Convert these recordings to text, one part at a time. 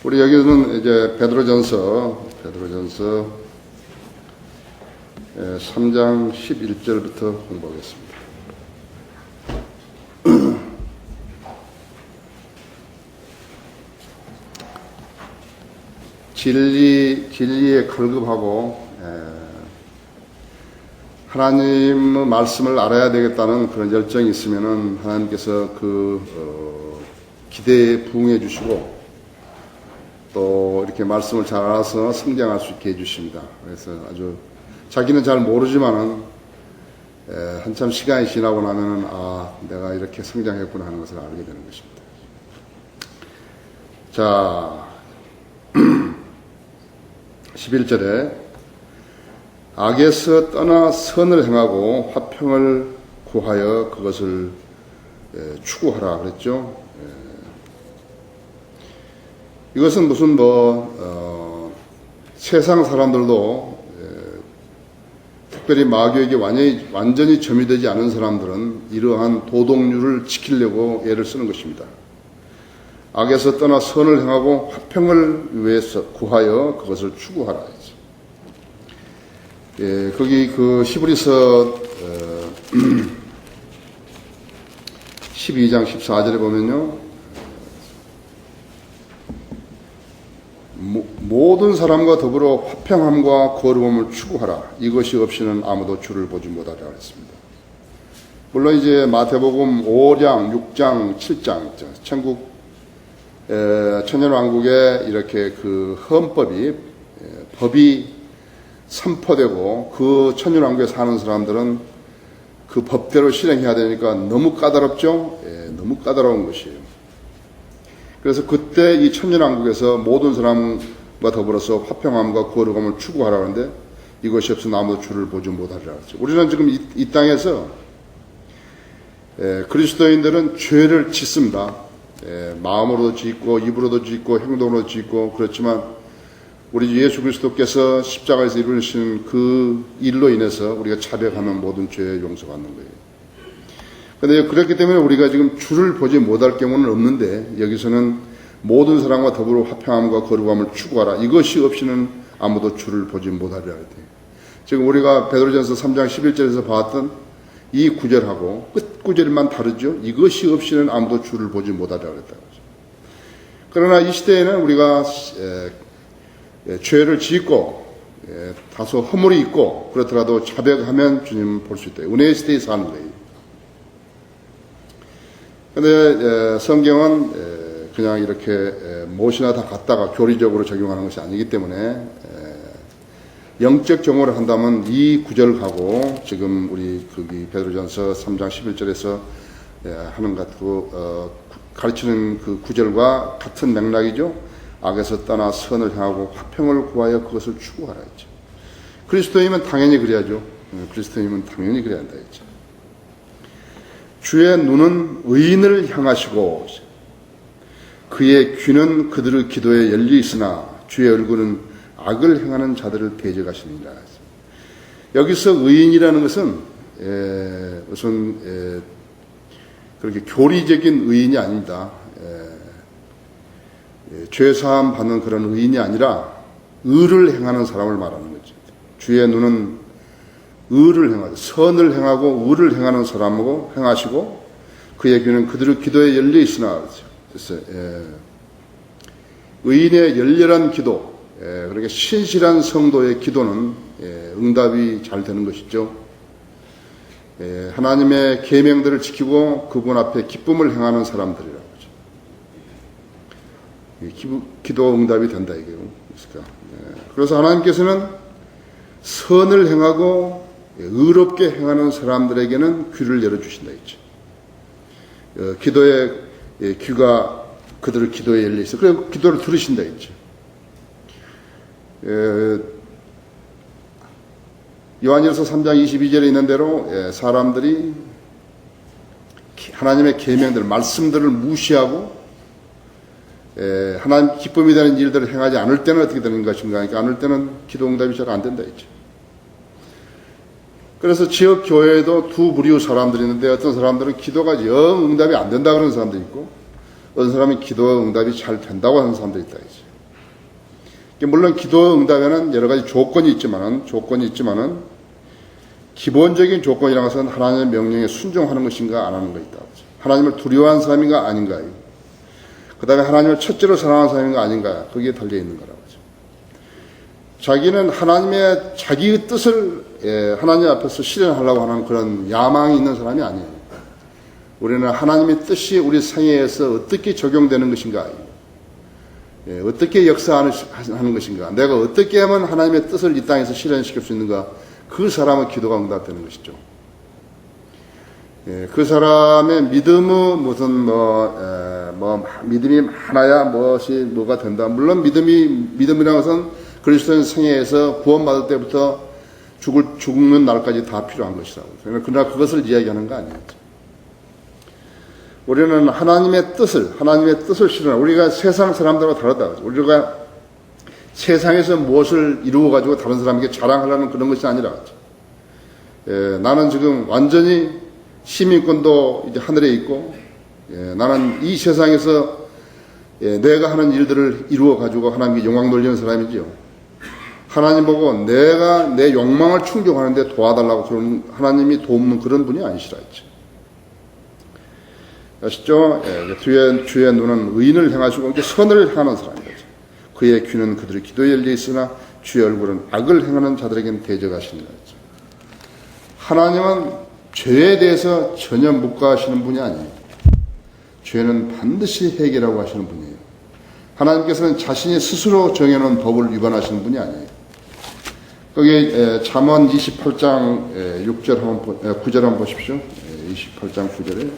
우리 여기는 이제 베드로전서 3장 11절부터 공부하겠습니다. 진리에 걸급하고 하나님의 말씀을 알아야 되겠다는 그런 열정이 있으면은 하나님께서 기대에 부응해 주시고 또 이렇게 말씀을 잘 알아서 성장할 수 있게 해주십니다. 그래서 아주 자기는 잘 모르지만은 한참 시간이 지나고 나면은 내가 이렇게 성장했구나 하는 것을 알게 되는 것입니다. 자, 11절에 악에서 떠나 선을 행하고 화평을 구하여 그것을 추구하라 그랬죠. 이것은 무슨 세상 사람들도 특별히 마귀에게 완전히 점유되지 않은 사람들은 이러한 도덕률을 지키려고 애를 쓰는 것입니다. 악에서 떠나 선을 행하고 화평을 위해서 구하여 그것을 추구하라. 거기 히브리서 12장 14절에 보면요. 모든 사람과 더불어 화평함과 거룩함을 추구하라. 이것이 없이는 아무도 주를 보지 못하리라 그랬습니다. 물론 이제 마태복음 5장, 6장, 7장 있죠. 천국 천년왕국에 이렇게 법이 선포되고 그 천년왕국에 사는 사람들은 그 법대로 실행해야 되니까 너무 까다롭죠. 너무 까다로운 것이에요. 그래서 그때 이 천년왕국에서 모든 사람과 더불어서 화평함과 거룩함을 추구하라는데 이것이 없으면 아무도 주를 보지 못하리라 그랬죠. 우리는 지금 이 땅에서 그리스도인들은 죄를 짓습니다. 마음으로도 짓고 입으로도 짓고 행동으로도 짓고 그렇지만 우리 예수 그리스도께서 십자가에서 이루신 그 일로 인해서 우리가 자백하면 모든 죄에 용서받는 거예요. 그런데 그렇기 때문에 우리가 지금 주를 보지 못할 경우는 없는데 여기서는 모든 사람과 더불어 화평함과 거룩함을 추구하라. 이것이 없이는 아무도 주를 보지 못하리라 했대요. 지금 우리가 베드로전서 3장 11절에서 봤던 이 구절하고 끝 구절만 다르죠. 이것이 없이는 아무도 주를 보지 못하리라 그랬다고 하죠. 그러나 이 시대에는 우리가 죄를 짓고 다소 허물이 있고 그렇더라도 자백하면 주님 볼 수 있다. 은혜의 시대에 사는 거예요. 그런데 성경은 그냥 이렇게 무엇이나 다 갖다가 교리적으로 적용하는 것이 아니기 때문에 영적 정오를 한다면 이 구절을 하고 지금 우리 베드로전서 3장 11절에서 하는 것도 가르치는 그 구절과 같은 맥락이죠. 악에서 떠나 선을 향하고 화평을 구하여 그것을 추구하라 했죠. 그리스도인은 당연히 그래야죠. 그리스도인은 당연히 그래야 한다 했죠. 주의 눈은 의인을 향하시고 그의 귀는 그들의 기도에 열려 있으나 주의 얼굴은 악을 행하는 자들을 대적하시느니라. 여기서 의인이라는 것은 우선 그렇게 교리적인 의인이 아닙니다. 죄사함 받는 그런 의인이 아니라 의를 행하는 사람을 말하는 거죠. 주의 눈은 의를 행하고 선을 행하고 의를 행하는 사람하고 행하시고 그의 귀는 그들의 기도에 열려 있으나 그래서 의인의 열렬한 기도, 그렇게 신실한 성도의 기도는 응답이 잘 되는 것이죠. 하나님의 계명들을 지키고 그분 앞에 기쁨을 행하는 사람들이라고 하죠. 기도 응답이 된다 이게요. 그래서 하나님께서는 선을 행하고 의롭게 행하는 사람들에게는 귀를 열어주신다 했죠. 기도의 귀가 그들의 기도에 열려 있어. 그래서 기도를 들으신다 했죠. 요한일서 3장 22절에 있는 대로 사람들이 하나님의 계명들, 말씀들을 무시하고 하나님 기쁨이 되는 일들을 행하지 않을 때는 어떻게 되는 것인가 하니까 않을 때는 기도 응답이 잘 안 된다 했죠. 그래서 지역 교회에도 두 부류의 사람들이 있는데 어떤 사람들은 기도가 영 응답이 안 된다 그러는 사람도 있고 어떤 사람은 기도 응답이 잘 된다고 하는 사람도 있다. 물론 기도 응답에는 여러 가지 조건이 있지만은 기본적인 조건이라는 것은 하나님의 명령에 순종하는 것인가 안 하는 것이다. 하나님을 두려워하는 사람인가 아닌가. 그 다음에 하나님을 첫째로 사랑하는 사람인가 아닌가. 거기에 달려있는 거라고. 자기는 하나님의 자기의 뜻을 하나님 앞에서 실현하려고 하는 그런 야망이 있는 사람이 아니에요. 우리는 하나님의 뜻이 우리 생애에서 어떻게 적용되는 것인가. 어떻게 역사하는 것인가. 내가 어떻게 하면 하나님의 뜻을 이 땅에서 실현시킬 수 있는가. 그 사람의 기도가 응답되는 것이죠. 그 사람의 믿음의 무슨 믿음이 하나야 뭐가 된다. 물론 믿음이라는 것은 그리스도인 생애에서 구원받을 때부터 죽는 날까지 다 필요한 것이라고. 그러나 그것을 이야기하는 거 아니에요. 우리는 하나님의 뜻을 실현하고, 우리가 세상 사람들과 다르다. 우리가 세상에서 무엇을 이루어가지고 다른 사람에게 자랑하려는 그런 것이 아니라, 나는 지금 완전히 시민권도 이제 하늘에 있고, 나는 이 세상에서 내가 하는 일들을 이루어가지고 하나님께 영광 돌리는 사람이지요. 하나님 보고 내가 내 욕망을 충족하는데 도와달라고 그런 하나님이 돕는 그런 분이 아니시라 했죠. 아시죠? 주의 눈은 의인을 향하시고 이렇게 선을 향하는 사람이죠. 그의 귀는 그들의 기도에 열려 있으나 주의 얼굴은 악을 행하는 자들에게는 대적하시니라 했죠. 하나님은 죄에 대해서 전혀 묵과하시는 분이 아니에요. 죄는 반드시 해결하고 하시는 분이에요. 하나님께서는 자신이 스스로 정해놓은 법을 위반하시는 분이 아니에요. 거기 잠언 28장 9절 한번 보십시오. 28장 9절에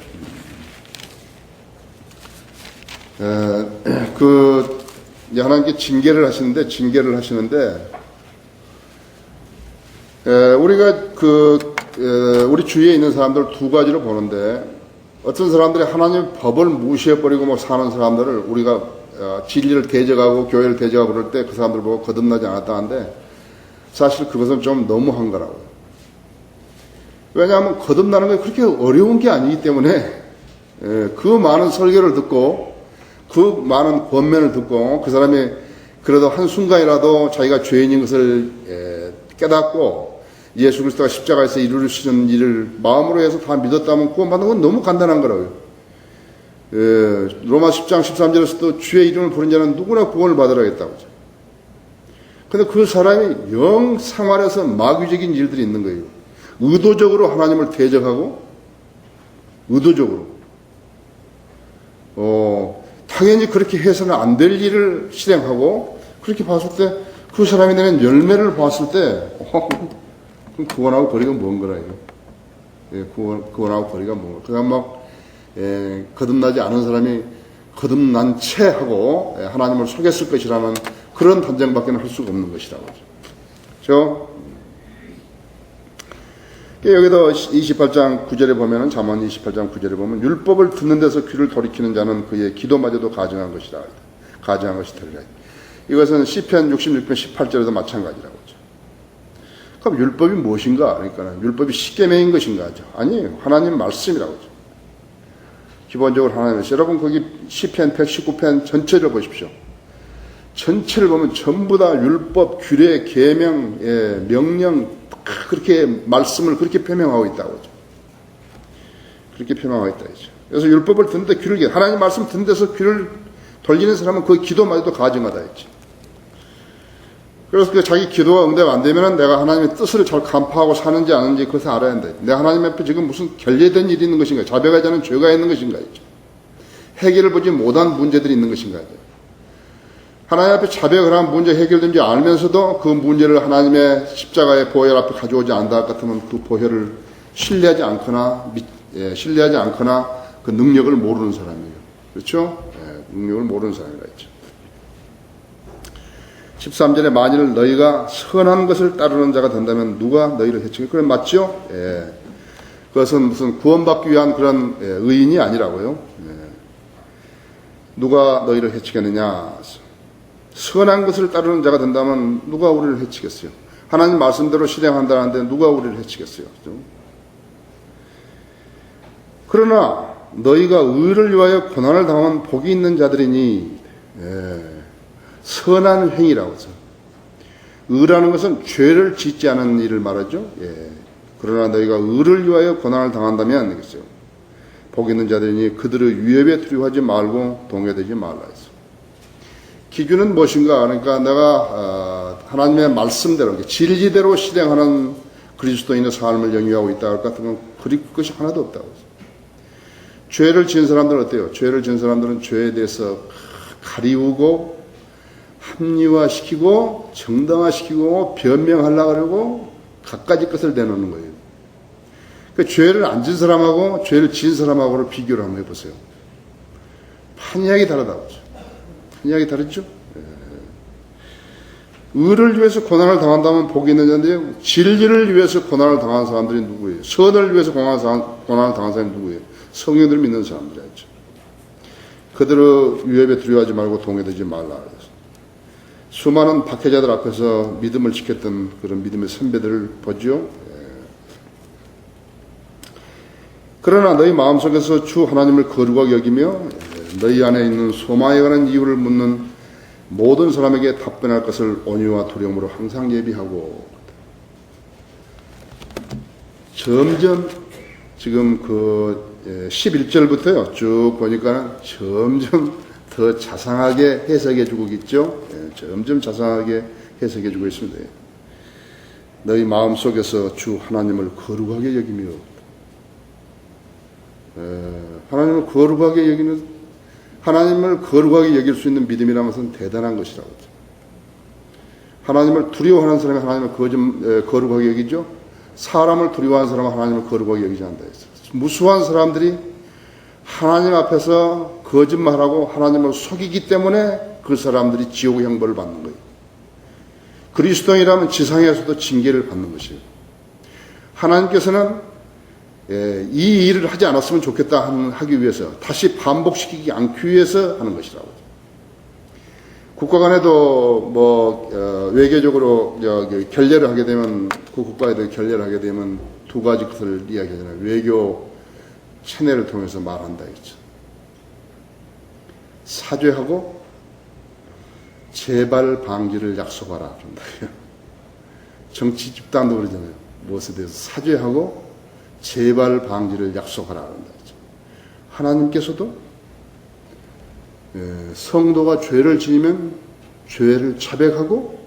하나님께 징계를 하시는데 우리가 우리 주위에 있는 사람들 두 가지로 보는데, 어떤 사람들이 하나님의 법을 무시해버리고 사는 사람들을 우리가 진리를 대적하고 교회를 대적하고 그럴 때 그 사람들 보고 거듭나지 않았다 하는데, 사실 그것은 좀 너무한 거라고요. 왜냐하면 거듭나는 게 그렇게 어려운 게 아니기 때문에 그 많은 설교를 듣고 그 많은 권면을 듣고 그 사람이 그래도 한순간이라도 자기가 죄인인 것을 깨닫고 예수 그리스도가 십자가에서 이루시는 일을 마음으로 해서 다 믿었다면 구원받는 건 너무 간단한 거라고요. 로마 10장 13절에서도 주의 이름을 부른 자는 누구나 구원을 받으라겠다고. 근데 그 사람이 영 생활에서 마귀적인 일들이 있는 거예요. 의도적으로 하나님을 대적하고, 의도적으로. 당연히 그렇게 해서는 안 될 일을 실행하고, 그렇게 봤을 때, 그 사람이 내는 열매를 봤을 때, 그럼 구원하고 거리가 먼 거라요. 구원하고 거리가 먼 거. 그냥 거듭나지 않은 사람이 거듭난 채 하고, 하나님을 속였을 것이라는 그런 단정밖에 할 수가 없는 것이라고. 그렇죠? 여기도 28장 9절에 보면은, 잠언 28장 9절에 보면, 율법을 듣는 데서 귀를 돌이키는 자는 그의 기도마저도 가증한 것이다. 가증한 것이 되리라. 이것은 시편 66편 18절에도 마찬가지라고 하죠. 그럼 율법이 무엇인가? 그러니까 율법이 십계명인 것인가 하죠. 아니에요. 하나님 말씀이라고 하죠. 기본적으로 하나님의, 여러분 거기 시편 119편 전체를 보십시오. 전체를 보면 전부 다 율법, 규례, 계명, 명령, 그렇게 말씀을 그렇게 표명하고 있다고 하죠. 그렇게 표명하고 있다 하죠. 그래서 율법을 듣는데 귀를, 하나님 말씀 듣는 데서 귀를 돌리는 사람은 그 기도마저도 가증하다 했죠. 그래서 자기 기도가 응답 안 되면은 내가 하나님의 뜻을 잘 간파하고 사는지 아는지 그것을 알아야 한다. 내가 하나님 앞에 지금 무슨 결례된 일이 있는 것인가? 자백하지 않은 죄가 있는 것인가? 해결을 보지 못한 문제들이 있는 것인가? 하나님 앞에 자백을 한 문제 해결된지 알면서도 그 문제를 하나님의 십자가의 보혈 앞에 가져오지 않다 같으면 그 보혈을 신뢰하지 않거나 그 능력을 모르는 사람이에요. 그렇죠? 능력을 모르는 사람이라 했죠. 13절에 만일 너희가 선한 것을 따르는 자가 된다면 누가 너희를 해치겠냐? 그래 맞죠? 그것은 무슨 구원받기 위한 그런 의인이 아니라고요. 누가 너희를 해치겠느냐? 선한 것을 따르는 자가 된다면 누가 우리를 해치겠어요? 하나님 말씀대로 실행한다는데 누가 우리를 해치겠어요? 그렇죠? 그러나 너희가 의를 위하여 고난을 당하면 복이 있는 자들이니, 선한 행위라고 해서. 의라는 것은 죄를 짓지 않은 일을 말하죠. 예. 그러나 너희가 의를 위하여 고난을 당한다면 되겠어요. 복 있는 자들이니 그들의 위협에 두려워하지 말고 동요되지 말라 했어. 기준은 무엇인가? 그러니까 내가 하나님의 말씀대로 진리대로 실행하는 그리스도인의 삶을 영위하고 있다 할 것 같으면 그럴 것이 하나도 없다고 했어. 죄를 지은 사람들은 어때요? 죄를 지은 사람들은 죄에 대해서 가리우고 합리화시키고 정당화시키고 변명하려고 하려고 갖가지 것을 내놓는 거예요. 그 죄를 안 지은 사람하고 죄를 지은 사람하고를 비교를 한번 해보세요. 판이하게 다르다고 하죠. 판이하게 다르죠? 의를 위해서 고난을 당한다면 복이 있는 자인데 진리를 위해서 고난을 당한 사람들이 누구예요? 선을 위해서 고난을 당한 사람이 누구예요? 성령들을 믿는 사람들이었죠. 그들의 위협에 두려워하지 말고 동요되지 말라 그래서. 수많은 박해자들 앞에서 믿음을 지켰던 그런 믿음의 선배들을 보죠. 그러나 너희 마음속에서 주 하나님을 거룩하게 여기며 너희 안에 있는 소망에 관한 이유를 묻는 모든 사람에게 답변할 것을 온유와 두려움으로 항상 예비하고. 점점 지금 그 11절부터요 쭉 보니까 점점 더 자상하게 해석해 주고 있죠. 점점 자상하게 해석해 주고 있습니다. 너희 마음속에서 주 하나님을 거룩하게 여기며. 하나님을 거룩하게 여기는, 하나님을 거룩하게 여길 수 있는 믿음이라는 것은 대단한 것이라고. 하나님을 두려워하는 사람이 하나님을 거룩하게 여기죠. 사람을 두려워하는 사람은 하나님을 거룩하게 여기지 않는다 했어요. 무수한 사람들이 하나님 앞에서 거짓말하고 하나님을 속이기 때문에 그 사람들이 지옥의 형벌을 받는 거예요. 그리스도인이라면 지상에서도 징계를 받는 것이에요. 하나님께서는 이 일을 하지 않았으면 좋겠다 하기 위해서, 다시 반복시키지 않기 위해서 하는 것이라고. 국가 간에도 외교적으로 결례를 하게 되면, 그 국가에도 결례를 하게 되면 두 가지 것을 이야기하잖아요. 외교 채널을 통해서 말한다 했죠. 사죄하고 재발 방지를 약속하라. 정치 집단도 그러잖아요. 무엇에 대해서 사죄하고 재발 방지를 약속하라 한다 했죠. 하나님께서도 성도가 죄를 지으면 죄를 자백하고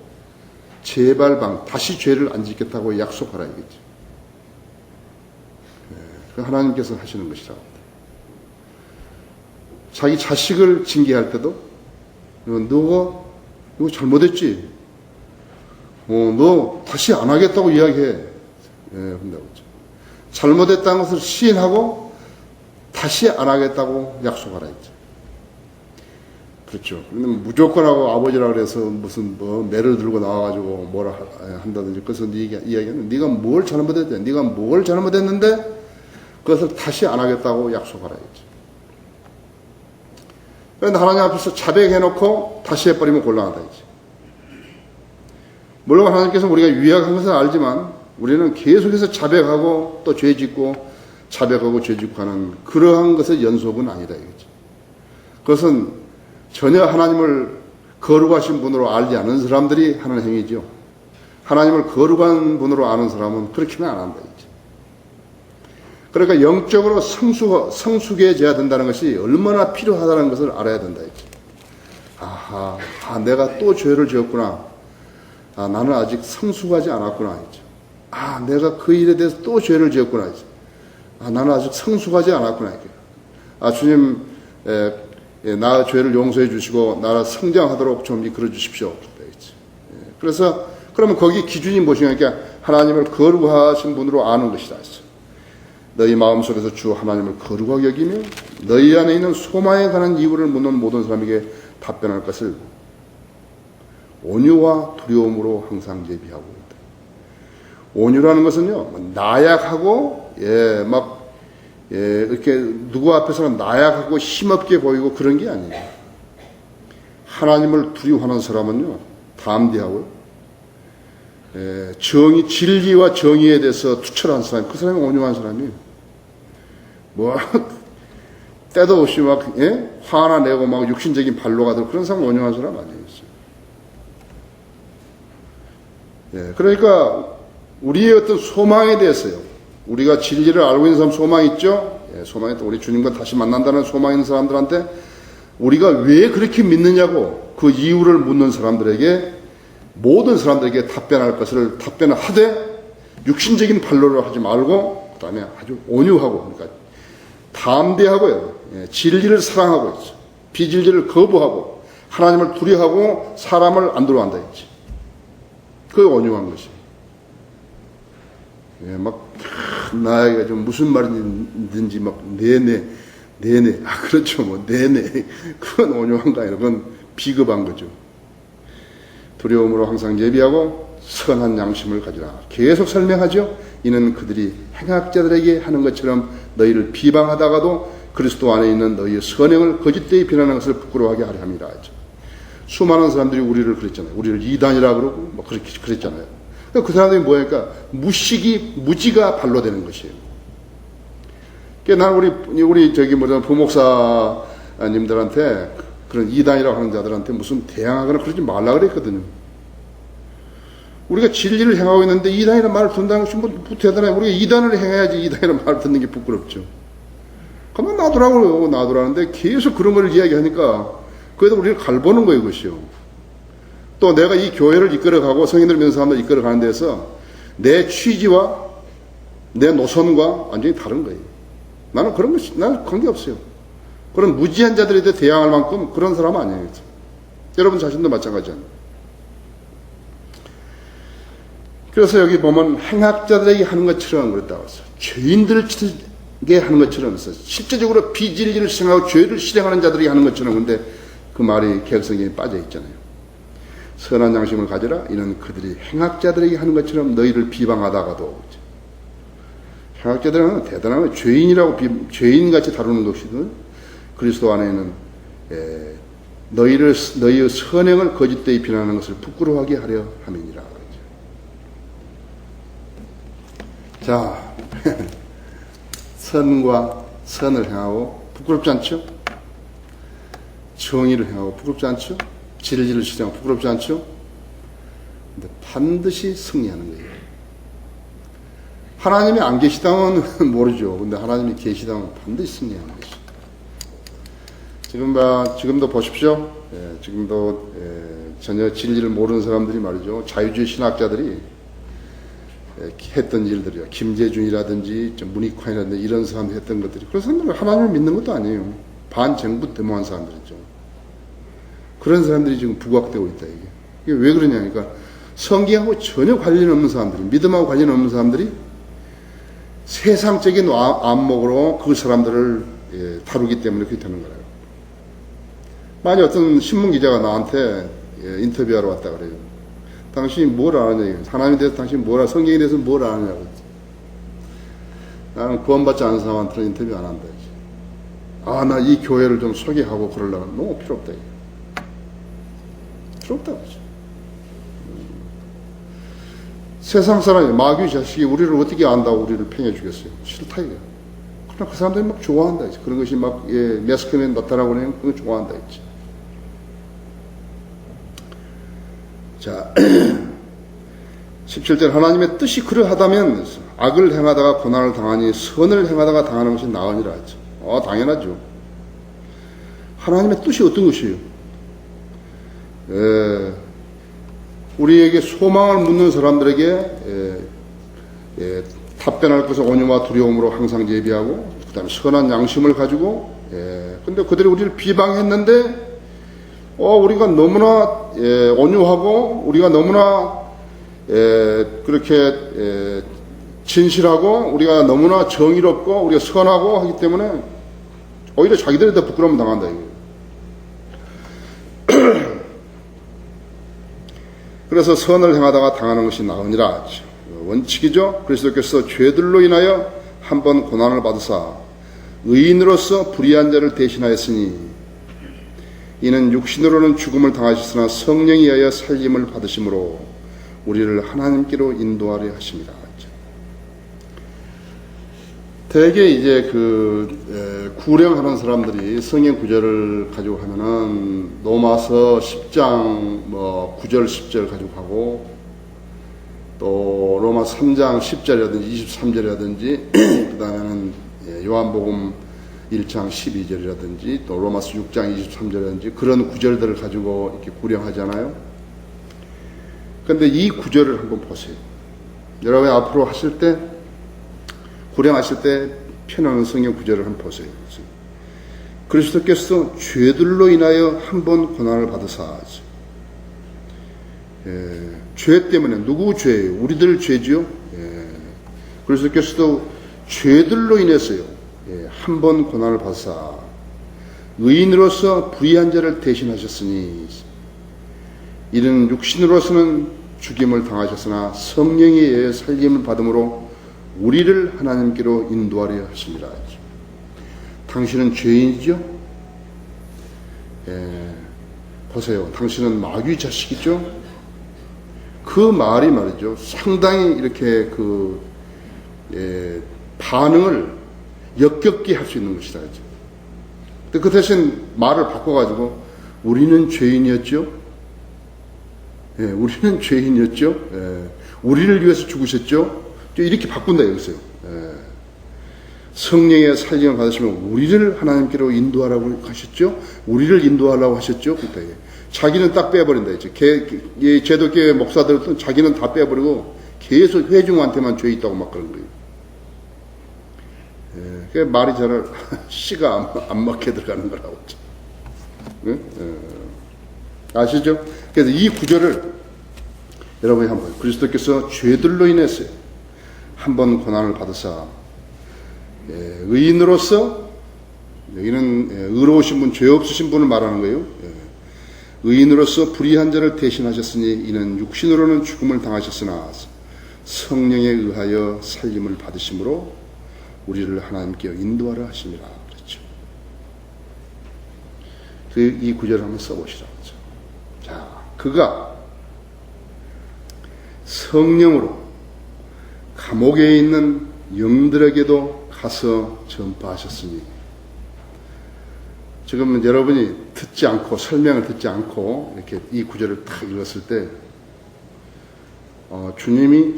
다시 죄를 안 짓겠다고 약속하라 이겠죠. 하나님께서 하시는 것이라고. 자기 자식을 징계할 때도 너가 이거 잘못했지. 너 다시 안 하겠다고 이야기해. 한다고 했죠. 잘못했다는 것을 시인하고 다시 안 하겠다고 약속하라 했죠. 그렇죠. 근데 무조건 하고 아버지라 그래서 무슨 매를 들고 나와가지고 뭐라 한다든지 그래서 이야기하는 네가 뭘 잘못했대. 네가 뭘 잘못했는데 그것을 다시 안 하겠다고 약속하라 했죠. 그런데 하나님 앞에서 자백해놓고 다시 해버리면 곤란하다 했죠. 물론 하나님께서 우리가 유약한 것은 알지만 우리는 계속해서 자백하고 또 죄짓고 자백하고 죄짓고 하는 그러한 것의 연속은 아니다 이거죠. 그것은 전혀 하나님을 거룩하신 분으로 알지 않은 사람들이 하는 행위죠. 하나님을 거룩한 분으로 아는 사람은 그렇게는 안 한다 이거죠. 그러니까 영적으로 성숙해져야 된다는 것이 얼마나 필요하다는 것을 알아야 된다 이거죠. 내가 또 죄를 지었구나. 나는 아직 성숙하지 않았구나 이거죠. 내가 그 일에 대해서 또 죄를 지었구나 이거죠. 나는 아직 성숙하지 않았구나 이거죠. 주님 나 죄를 용서해 주시고 나를 성장하도록 좀 이끌어 주십시오. 그래서 그러면 거기 기준이 무엇이냐? 그러니까 하나님을 거룩하신 분으로 아는 것이다. 너희 마음속에서 주 하나님을 거룩하게 여기며 너희 안에 있는 소망에 관한 이유를 묻는 모든 사람에게 답변할 것을 온유와 두려움으로 항상 예비하고 있다. 온유라는 것은요, 나약하고 이렇게 누구 앞에서는 나약하고 힘없게 보이고 그런 게 아니에요. 하나님을 두려워하는 사람은요, 담대하고요, 진리와 정의에 대해서 투철한 사람, 그 사람이 온유한 사람이에요. 때도 없이 화나 내고 육신적인 발로가 들고 그런 사람 온유한 사람 아니에요. 예, 그러니까 우리의 어떤 소망에 대해서요. 우리가 진리를 알고 있는 사람 소망 있죠? 예, 소망이 또 우리 주님과 다시 만난다는 소망 있는 사람들한테 우리가 왜 그렇게 믿느냐고 그 이유를 묻는 사람들에게 모든 사람들에게 답변할 것을 답변을 하되 육신적인 반론을 하지 말고 그 다음에 아주 온유하고 그러니까 담대하고요. 예, 진리를 사랑하고 있죠. 비진리를 거부하고 하나님을 두려워하고 사람을 안 두려워한다 했지. 그게 온유한 것이. 예, 막 나에게 좀 무슨 말인지 막 내내 그렇죠 뭐 내내 그건 온유한가 아니라 그건 비겁한 거죠. 두려움으로 항상 예비하고 선한 양심을 가지라. 계속 설명하죠. 이는 그들이 행악자들에게 하는 것처럼 너희를 비방하다가도 그리스도 안에 있는 너희의 선행을 거짓되이 비난하는 것을 부끄러워하게 하려 함이라 하죠. 수많은 사람들이 우리를 그랬잖아요. 우리를 이단이라 그러고 뭐 그렇게 그랬잖아요. 그 사람들이 뭐니까 무지가 발로되는 것이에요. 그러니까 나는 우리 부목사님들한테 그런 이단이라고 하는 자들한테 무슨 대항하거나 그러지 말라 그랬거든요. 우리가 진리를 행하고 있는데 이단이라는 말을 듣는다는 것이 뭐 대단해요. 우리가 이단을 행해야지 이단이라는 말을 듣는 게 부끄럽죠. 그러면 놔두라고요. 놔두라는데 계속 그런 걸 이야기하니까 그래도 우리를 갈보는 거예요. 이것이요. 또 내가 이 교회를 이끌어가고 성인들 믿는 사람들 이끌어가는 데서 내 취지와 내 노선과 완전히 다른 거예요. 나는 그런 것이 나는 관계없어요. 그런 무지한 자들에 대해 대항할 만큼 그런 사람은 아니에요. 여러분 자신도 마찬가지잖아요. 그래서 여기 보면 행악자들에게 하는 것처럼 그랬다고 했어요. 죄인들에게 하는 것처럼 했어요. 실제적으로 비진리를 실행하고 죄를 실행하는 자들이 하는 것처럼. 근데 그 말이 개혁성경에 빠져 있잖아요. 선한 양심을 가져라. 이는 그들이 행악자들에게 하는 것처럼 너희를 비방하다가도. 행악자들은 대단한 거예요. 죄인이라고 죄인같이 다루는 것이든 그리스도 안에는 너희의 선행을 거짓되이 비난하는 것을 부끄러워하게 하려 함이니라. 자, 선과 선을 행하고 부끄럽지 않죠? 정의를 행하고 부끄럽지 않죠? 진리를 실행하고 부끄럽지 않죠? 근데 반드시 승리하는 거예요. 하나님이 안 계시다면 모르죠. 근데 하나님이 계시다면 반드시 승리하는 것이죠. 지금도 보십시오. 지금도 전혀 진리를 모르는 사람들이 말이죠. 자유주의 신학자들이 했던 일들이요. 김재준이라든지 문익환이라든지 이런 사람들이 했던 것들이 그런 사람들은 하나님을 믿는 것도 아니에요. 반정부 데모한 사람들이죠. 그런 사람들이 지금 부각되고 있다. 이게 왜 그러냐니까 성경하고 전혀 관련 없는 사람들이 믿음하고 관련 없는 사람들이 세상적인 안목으로 그 사람들을 다루기 때문에 그렇게 되는 거예요. 만약 어떤 신문 기자가 나한테 인터뷰하러 왔다 그래요. 당신이 뭘 아느냐, 하나님에 대해서 당신이 성경에 대해서 뭘 아느냐고. 나는 구원받지 않은 사람한테는 인터뷰 안 한다. 나 이 교회를 좀 소개하고 그러려면 너무 필요 없다. 필요 없다고 하죠. 세상 사람이, 마귀 자식이 우리를 어떻게 안다고 우리를 팽해 주겠어요. 싫다, 이거. 그러나 그 사람들이 막 좋아한다. 그런 것이 막, 매스컴에 나타나고 그러면 그거 좋아한다. 했지. 자, 17절 하나님의 뜻이 그러하다면 악을 행하다가 고난을 당하니 선을 행하다가 당하는 것이 나으니라 했죠. 당연하죠. 하나님의 뜻이 어떤 것이에요? 우리에게 소망을 묻는 사람들에게 답변할 것을 온유와 두려움으로 항상 예비하고 그 다음에 선한 양심을 가지고 근데 그들이 우리를 비방했는데 우리가 너무나 온유하고 우리가 너무나 그렇게 진실하고 우리가 너무나 정의롭고 우리가 선하고 하기 때문에 오히려 자기들이 더 부끄러움 당한다 이거예요. 그래서 선을 행하다가 당하는 것이 나으니라. 원칙이죠. 그리스도께서 죄들로 인하여 한 번 고난을 받으사 의인으로서 불의한 자를 대신하였으니 이는 육신으로는 죽음을 당하셨으나 성령에 의하여 살림을 받으심으로 우리를 하나님께로 인도하려 하십니다. 대개 이제 구령하는 사람들이 성경 구절을 가지고 하면은 로마서 10장 9절 10절 가지고 하고 또 로마 3장 10절이라든지 23절이라든지 그 다음에는 요한복음 1장 12절이라든지 또 로마서 6장 23절이라든지 그런 구절들을 가지고 이렇게 구령하잖아요. 근데 이 구절을 한번 보세요. 여러분이 앞으로 하실 때, 구령하실 때 펴놓은 성경 구절을 한번 보세요. 그리스도께서 죄들로 인하여 한 번 고난을 받으사, 죄 때문에, 누구 죄예요? 우리들 죄지요? 그리스도께서도 죄들로 인해서요, 한 번 고난을 받으사 의인으로서 불의한 자를 대신하셨으니 이는 육신으로서는 죽임을 당하셨으나 성령에 의해 살림을 받음으로 우리를 하나님께로 인도하려 하십니다. 당신은 죄인이죠? 보세요. 당신은 마귀 자식이죠? 그 말이 말이죠. 상당히 이렇게 반응을 역겹게 할 수 있는 것이다. 근데 그 대신 말을 바꿔가지고 우리는 죄인이었죠? 우리는 죄인이었죠? 우리를 위해서 죽으셨죠? 이렇게 바꾼다 여기서요. 성령의 살림을 받으시면 우리를 하나님께로 인도하라고 하셨죠? 우리를 인도하라고 하셨죠? 자기는 딱 빼버린다. 이제 제도교회 목사들은 자기는 다 빼버리고 계속 회중한테만 죄 있다고 막 그런 거예요. 그 말이 잘 씨가 안 맞게 들어가는 거라고. 아시죠? 그래서 이 구절을 여러분이 한번 그리스도께서 죄들로 인해서 한번 고난을 받으사 의인으로서, 여기는 의로우신 분, 죄 없으신 분을 말하는 거예요. 의인으로서 불의한 자를 대신하셨으니 이는 육신으로는 죽음을 당하셨으나 성령에 의하여 살림을 받으심으로 우리를 하나님께 인도하라 하십니다. 그렇죠. 이 구절을 한번 써보시라고 하죠. 자, 그가 성령으로 감옥에 있는 영들에게도 가서 전파하셨으니, 지금 여러분이 듣지 않고 설명을 듣지 않고 이렇게 이 구절을 딱 읽었을 때 주님이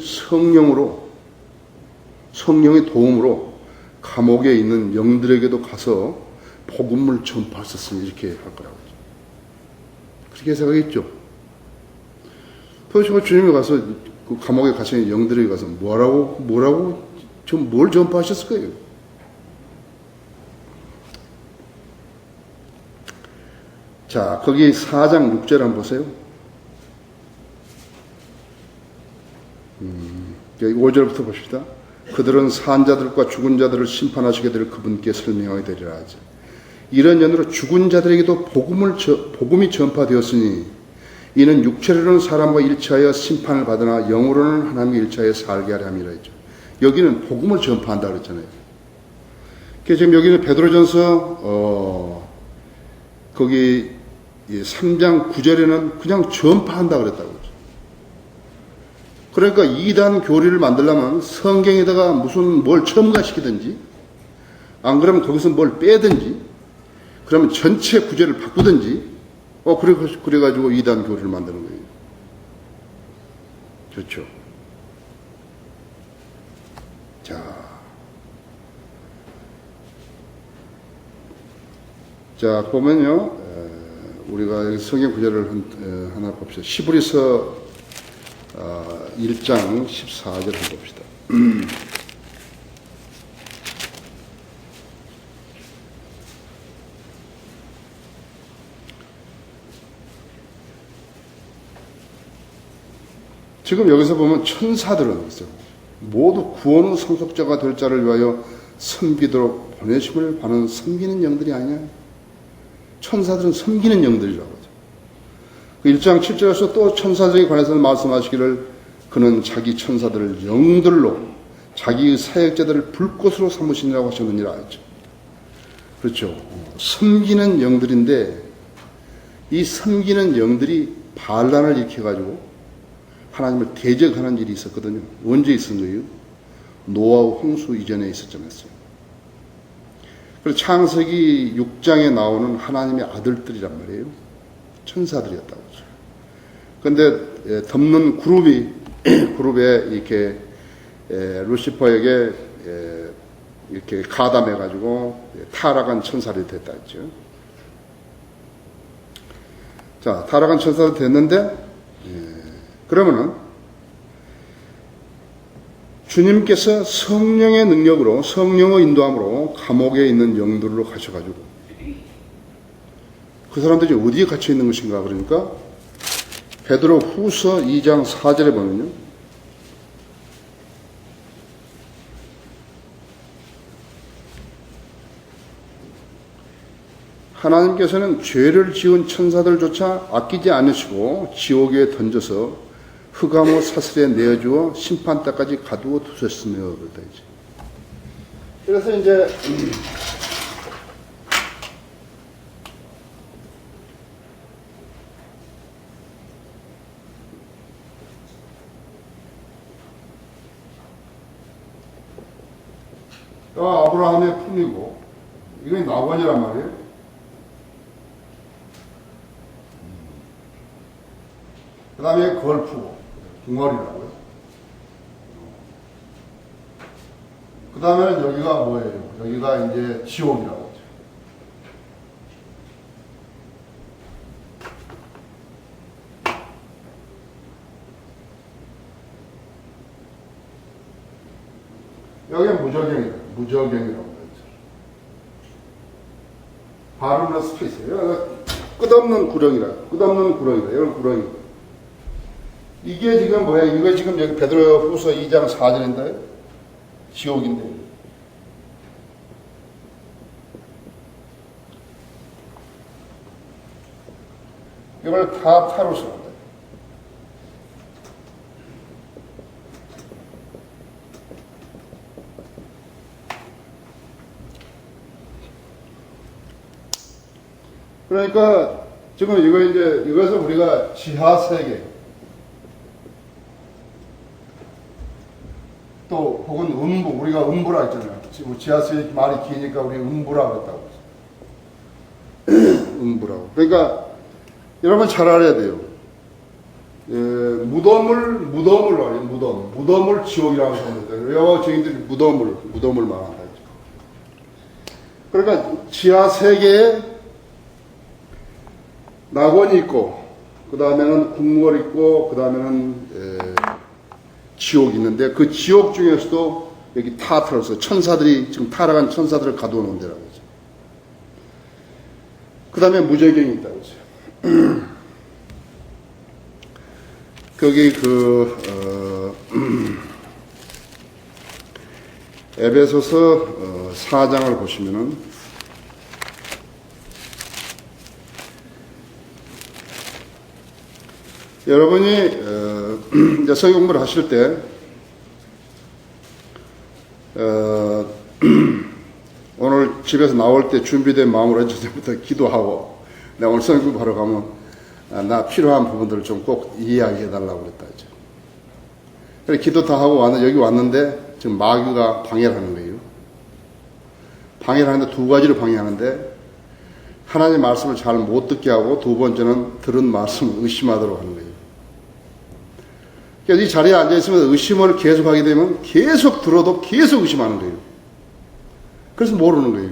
성령의 도움으로 감옥에 있는 영들에게도 가서 복음을 전파하셨으니 이렇게 할 거라고. 그렇게 생각했죠. 도대체 주님이 가서 그 감옥에 갇힌 영들에게 가서 뭐라고 뭘 전파하셨을 거예요? 자, 거기 4장 6절 한번 보세요. 5절부터 봅시다. 그들은 산 자들과 죽은 자들을 심판하시게 될 그분께 설명하게 되리라 하죠. 이런 연으로 죽은 자들에게도 복음이 전파되었으니 이는 육체로는 사람과 일치하여 심판을 받으나 영으로는 하나님과 일치하여 살게 하려 함이라 했죠. 여기는 복음을 전파한다 그랬잖아요. 지금 여기는 베드로전서 거기 3장 9절에는 그냥 전파한다 그랬다고. 그러니까 이단 교리를 만들려면 성경에다가 뭘 첨가시키든지, 안 그러면 거기서 뭘 빼든지, 그러면 전체 구절을 바꾸든지, 그래가지고 이단 교리를 만드는 거예요. 그렇죠. 자, 보면요, 우리가 성경 구절을 하나 봅시다. 히브리서 1장 14절을 봅시다. 지금 여기서 보면 천사들은 있어요. 모두 구원 후 상속자가 될 자를 위하여 섬기도록 보내심을 받는 섬기는 영들이 아니야. 천사들은 섬기는 영들이라고 하죠. 그 1장 7절에서 또 천사들에 관해서 말씀하시기를 그는 자기 천사들을 영들로 자기의 사역자들을 불꽃으로 삼으시니라고 하셨느니라 했죠. 그렇죠. 섬기는 영들인데 이 섬기는 영들이 반란을 일으켜가지고 하나님을 대적하는 일이 있었거든요. 언제 있은 거예요? 노아와 홍수 이전에 있었잖아요. 그래서 창세기 6장에 나오는 하나님의 아들들이란 말이에요. 천사들이었다고. 그런데 덮는 그룹이 그룹에 이렇게 루시퍼에게 이렇게 가담해가지고 타락한 천사들이 됐다 했죠. 자, 타락한 천사들이 됐는데, 그러면은 주님께서 성령의 능력으로, 성령의 인도함으로 감옥에 있는 영들로 가셔가지고 그 사람들이 어디에 갇혀 있는 것인가? 그러니까 베드로 후서 2장 4절에 보면요, 하나님께서는 죄를 지은 천사들조차 아끼지 않으시고 지옥에 던져서 흑암의 사슬에 내어주어 심판 때까지 가두어 두셨으며 그러다 이제. 그래서 이제 아브라함의 품이고 이건 나원이란 말이에요. 그 다음에 걸프고 붕어리라고요. 그 다음에는 여기가 뭐예요? 여기가 이제 지옥이라고 하죠. 여기가 무저갱이라고 하죠. 발음은 스페이스예요. 끝없는 구렁이라. 이건 구렁이. 이게 지금 뭐야? 이거 지금 여기 베드로 후서 2장 4절인데 지옥인데. 이걸 다 타로스 한다. 그러니까 지금 이것을 우리가 지하 세계 또 혹은 음부, 우리가 음부라 했잖아요. 지금 지하수의 말이 기니까 우리 음부라고 했다고. 음부라고. 그러니까 여러분 잘 알아야 돼요. 무덤을 말해요. 무덤을 지옥이라고 합니다. 여러 증인들이 무덤을 말한다. 그러니까 지하 세계에 낙원이 있고, 그 다음에는 궁궐이 있고, 그 다음에는 지옥이 있는데 그 지옥 중에서도 여기 타트로서 천사들이 지금 타락한 천사들을 가두어 놓은 데라고 하죠. 그 다음에 무저갱이 있다고 하죠. 거기 에베소서 4장을 보시면은 여러분이 이제 성경 공부를 하실 때 오늘 집에서 나올 때 준비된 마음으로 저부터 기도하고 내가 오늘 성경 공부하러 가면 나 필요한 부분들을 좀 꼭 이야기해 달라고 그랬다. 그래 기도 다 하고 여기 왔는데 지금 마귀가 방해를 하는 거예요. 방해를 하는데 두 가지로 방해하는데 하나님의 말씀을 잘 못 듣게 하고 두 번째는 들은 말씀을 의심하도록 하는 거예요. 그래서 이 자리에 앉아있으면 의심을 계속하게 되면 계속 들어도 계속 의심하는 거예요. 그래서 모르는 거예요.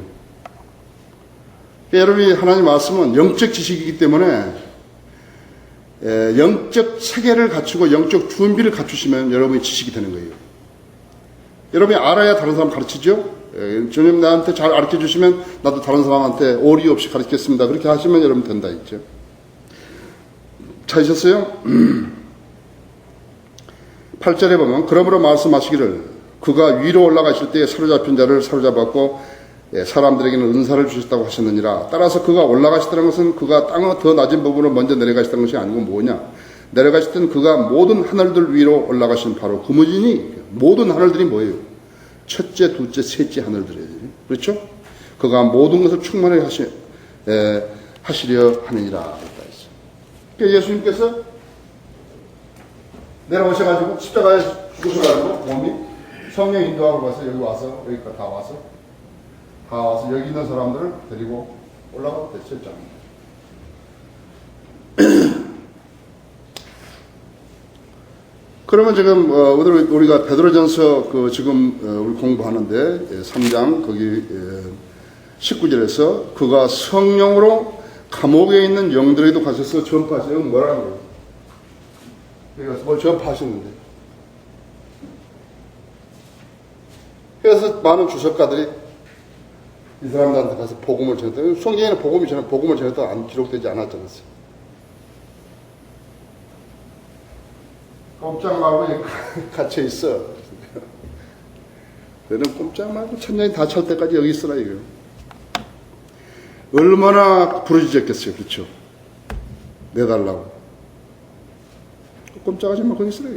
그러니까 여러분이 하나님 말씀은 영적 지식이기 때문에 영적 체계를 갖추고 영적 준비를 갖추시면 여러분이 지식이 되는 거예요. 여러분이 알아야 다른 사람 가르치죠. 주님 나한테 잘 가르쳐 주시면 나도 다른 사람한테 오리 없이 가르치겠습니다. 그렇게 하시면 여러분 된다 했죠. 찾으셨어요? 8절에 보면 그러므로 말씀하시기를 그가 위로 올라가실 때에 사로잡힌 자를 사로잡았고 사람들에게는 은사를 주셨다고 하셨느니라. 따라서 그가 올라가시다는 것은 그가 땅의 더 낮은 부분으로 먼저 내려가시다는 것이 아니고 뭐냐. 내려가실 때는 그가 모든 하늘들 위로 올라가신 바로 그무진이 모든 하늘들이 뭐예요? 첫째, 둘째, 셋째 하늘들이에요. 그렇죠? 그가 모든 것을 충만하게 하시려 하느니라. 그러니까 예수님께서 내려오셔가지고 십자가에 죽으셔가지고 몸이 성령 인도하고 와서 여기 와서 여기까지 다 와서 여기 있는 사람들을 데리고 올라가고 됐었잖아요. 그러면 지금 우리가 베드로전서 지금 우리 공부하는데 3장 거기 19절에서 그가 성령으로 감옥에 있는 영들에도 가셔서 전파하시는 건 뭐라는 거예요? 그러니까 뭘 전파하시는데. 그래서 많은 주석가들이 이 사람들한테 가서 복음을 전했다. 성경에는 복음을 전했다 안 기록되지 않았잖아요. 꼼짝 말고 갇혀 있어. 너는 꼼짝 말고 천년이 다 찰 때까지 여기 있으라 이거예요. 얼마나 부르짖었겠어요, 그렇죠? 내달라고. 꼼짝하지 말고 거기 있으라.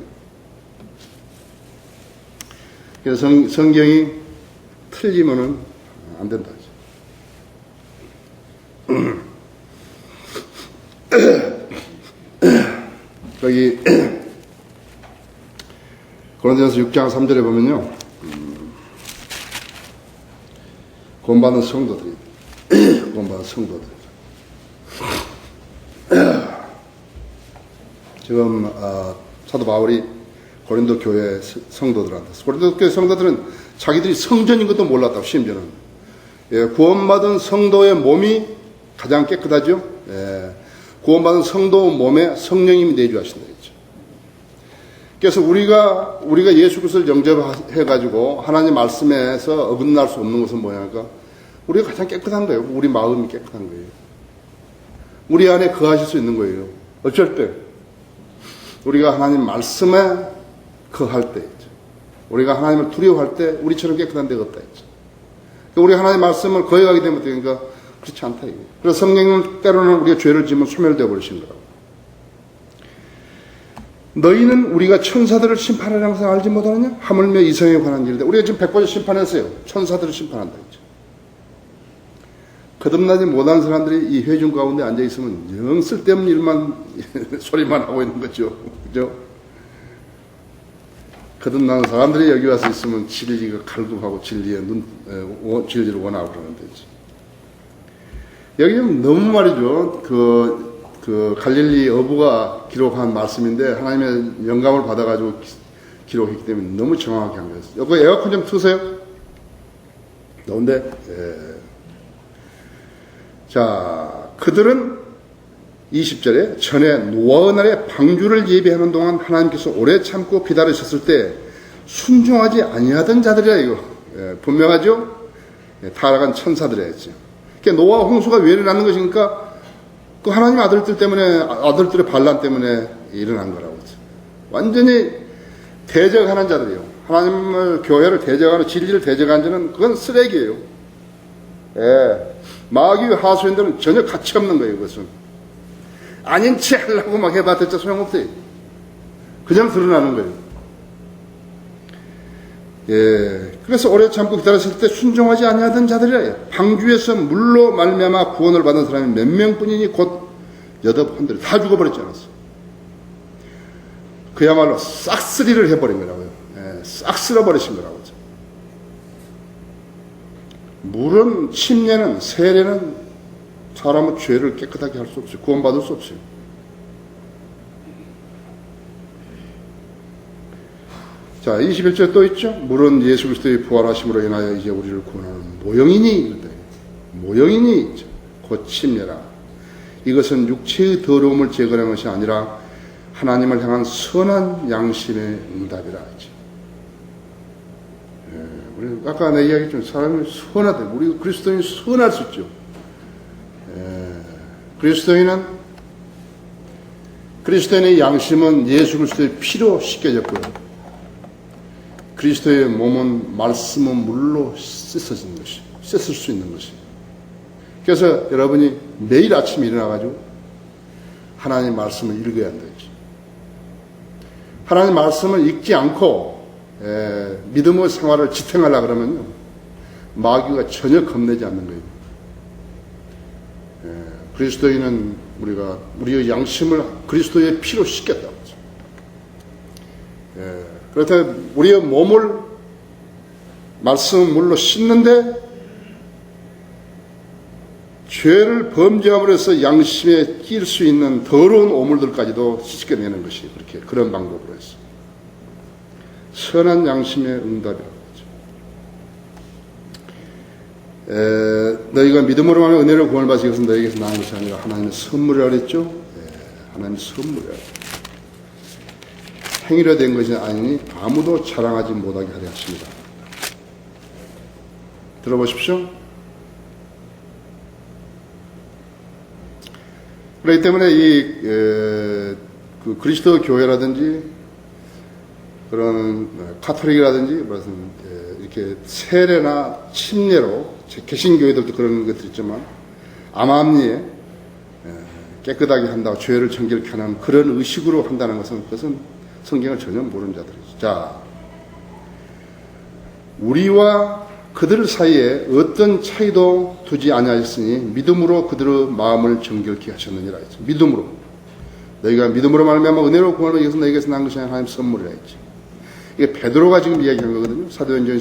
그래서 성경이 틀리면은 안 된다. 여기 고린도전서 6장 3절에 보면요, 구원받은 성도들이 지금 사도 바울이 고린도 교회 성도들한테, 고린도 교회 성도들은 자기들이 성전인 것도 몰랐다고. 심지어는 구원받은 성도의 몸이 가장 깨끗하죠. 구원받은 성도 몸에 성령님이 내주하신다 했죠. 그래서 우리가 예수 그리스도를 영접해가지고 하나님 말씀에서 어긋날 수 없는 것은 뭐냐니까, 우리가 가장 깨끗한 거예요. 우리 마음이 깨끗한 거예요. 우리 안에 거하실 수 있는 거예요. 어쩔 때 우리가 하나님 말씀에 거할 때 있죠. 우리가 하나님을 두려워할 때 우리처럼 깨끗한 데가 없다 했죠. 우리 하나님 말씀을 거역하게 되면 되니까 그렇지 않다 이거예요. 그래서 성령은 때로는 우리가 죄를 지으면 소멸되어 버리신 거라고. 너희는 우리가 천사들을 심판하는 항상 알지 못하느냐? 하물며 이성에 관한 일인데, 우리가 지금 100번을 심판했어요. 천사들을 심판한다 했죠. 거듭나지 못한 사람들이 이 회중 가운데 앉아있으면 영 쓸데없는 일만 소리만 하고 있는 거죠. 그죠? 거듭난 사람들이 여기 와서 있으면 진리가 갈급하고 진리를 원하고 그러는 데지. 여기 너무 말이죠. 그 갈릴리 어부가 기록한 말씀인데 하나님의 영감을 받아가지고 기록했기 때문에 너무 정확하게 한 거였어요. 여기 에어컨 좀 트세요. 더운데. 자, 그들은 20절에 전에 노아의 날에 방주를 예비하는 동안 하나님께서 오래 참고 기다리셨을 때 순종하지 아니하던 자들이라 이거. 분명하죠? 타락한 천사들이 했죠. 그러니까 노아 홍수가 왜 일어나는 것이니까 그 하나님 아들들의 반란 때문에 일어난 거라고 했죠. 완전히 대적하는 자들이요. 하나님을, 교회를 대적하는, 진리를 대적하는 자는 그건 쓰레기예요. 마귀 하수인들은 전혀 가치 없는 거예요, 그것은. 아닌 체 하려고 막 해봤자 소용없어요. 그냥 드러나는 거예요. 그래서 오래 참고 기다렸을 때 순종하지 아니하던 자들이라. 방주에서 물로 말미암아 구원을 받은 사람이 몇 명뿐이니 곧 여덟분들이 다 죽어버렸지 않았어. 그야말로 싹쓸이를 해버린 거라고요. 싹 쓸어버리신 거라고. 물은, 침례는, 세례는 사람의 죄를 깨끗하게 할 수 없어요. 구원받을 수 없어요. 자, 21절 또 있죠. 물은 예수 그리스도의 부활하심으로 인하여 이제 우리를 구원하는 모형이니 곧 침례라. 이것은 육체의 더러움을 제거하는 것이 아니라 하나님을 향한 선한 양심의 응답이라 하지. 우리 아까 내 이야기했지만 사람이 선하다. 우리 그리스도인이 선할 수 있죠. 그리스도인의 양심은 예수 그리스도의 피로 씻겨졌고요. 그리스도의 몸은 말씀은 물로 씻을 수 있는 것이. 그래서 여러분이 매일 아침에 일어나가지고 하나님의 말씀을 읽어야 한다. 하나님의 말씀을 읽지 않고 믿음의 생활을 지탱하려고 그러면요, 마귀가 전혀 겁내지 않는 거예요. 그리스도인은 우리의 양심을 그리스도의 피로 씻겠다고 하죠. 그렇다면 우리의 몸을 말씀 물로 씻는데 죄를 범죄함으로 해서 양심에 끼일 수 있는 더러운 오물들까지도 씻겨내는 것이 그런 방법으로 했어요. 선한 양심의 응답이라고 하죠. 너희가 믿음으로 하면 은혜로 구원을 받으시 것은 너희에게서 나온 것이 아니라 하나님의 선물이라고 그랬죠. 하나님의 선물이라고. 행위로 된 것이 아니니 아무도 자랑하지 못하게 하려 하십니다. 들어보십시오. 그렇기 때문에 그 그리스도 교회라든지 그런 카톨릭이라든지 무슨 이렇게 세례나 침례로 개신교회들도 그런 것들 있지만 암암리에 깨끗하게 한다고 죄를 정결케 하는 그런 의식으로 한다는 것은 그것은 성경을 전혀 모르는 자들이죠. 자, 우리와 그들 사이에 어떤 차이도 두지 아니하였으니 믿음으로 그들의 마음을 정결케 하셨느니라 했죠. 믿음으로. 너희가 믿음으로 말미암아 은혜로 구원을 이겨서 너희에게서 난 것이 아니라 하나님의 선물이라 했죠. 이게 베드로가 지금 이야기한 거거든요. 사도행전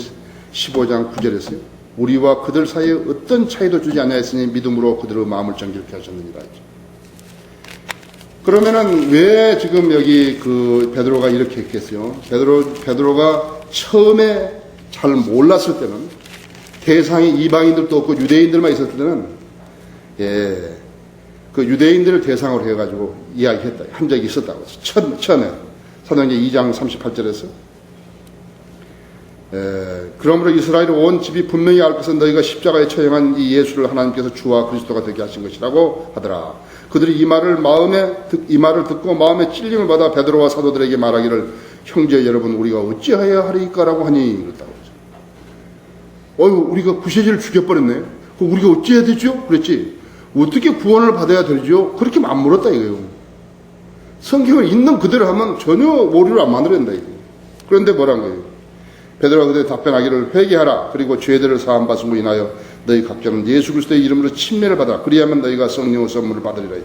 15장 9절에서요. 우리와 그들 사이에 어떤 차이도 주지 아니하였으니 믿음으로 그들의 마음을 정결케 하셨느니라 했죠. 그러면은 왜 지금 여기 그 베드로가 이렇게 했겠어요? 베드로가 처음에 잘 몰랐을 때는 대상이 이방인들도 없고 유대인들만 있었을 때는 그 유대인들을 대상으로 해가지고 이야기했다 한 적이 있었다고 했어요. 처음에 사도행전 2장 38절에서 그러므로 이스라엘 온 집이 분명히 알 것은 너희가 십자가에 처형한 이 예수를 하나님께서 주와 그리스도가 되게 하신 것이라고 하더라. 그들이 이 말을 듣고 마음에 찔림을 받아 베드로와 사도들에게 말하기를 형제 여러분 우리가 어찌하여야 하리까라고 하니 그랬다고 하죠. 우리가 구세주를 죽여버렸네. 그럼 우리가 어찌해야 되죠? 그랬지. 어떻게 구원을 받아야 되죠? 그렇게 안 물었다 이거예요. 성경을 있는 그대로 하면 전혀 오류를 안 만들어낸다 이거예요. 그런데 뭐란 거예요? 베드로가 그때 답변하기를 회개하라. 그리고 죄들을 사함 받음으로 인하여 너희 각자는 예수 그리스도의 이름으로 침례를 받아라. 그리하면 너희가 성령의 선물을 받으리라.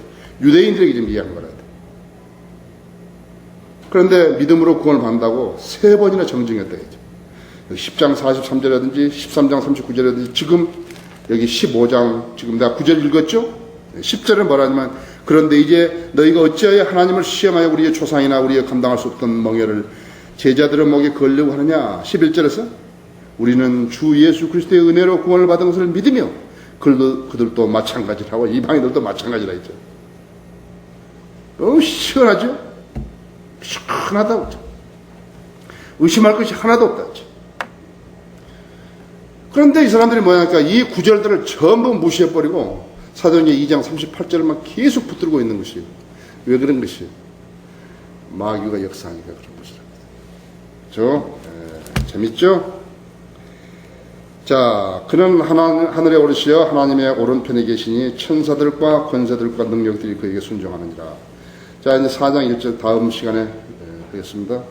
유대인들에게 지금 이야기한 거라. 그런데 믿음으로 구원을 받는다고 3번이나 정정했다 했죠. 10장 43절이라든지 13장 39절이라든지 지금 여기 15장 지금 내가 9절 읽었죠? 10절은 뭐라냐면 그런데 이제 너희가 어찌하여 하나님을 시험하여 우리의 조상이나 우리의 감당할 수 없던 멍에를 제자들의 목에 걸려고 하느냐. 11절에서 우리는 주 예수 그리스도의 은혜로 구원을 받은 것을 믿으며 그들도 마찬가지라고 이방인들도 마찬가지라 했죠. 너무 시원하죠? 시원하다고 했죠. 의심할 것이 하나도 없다 했죠. 그런데 이 사람들이 뭐냐니까 이 구절들을 전부 무시해버리고 사도행전 2장 38절만 계속 붙들고 있는 것이에요. 왜 그런 것이에요? 마귀가 역사하니까 그런 것이라고. 재밌죠? 자, 그는 하늘에 오르시어 하나님의 오른편에 계시니 천사들과 권세들과 능력들이 그에게 순종하느니라. 자, 이제 4장 1절 다음 시간에 하겠습니다.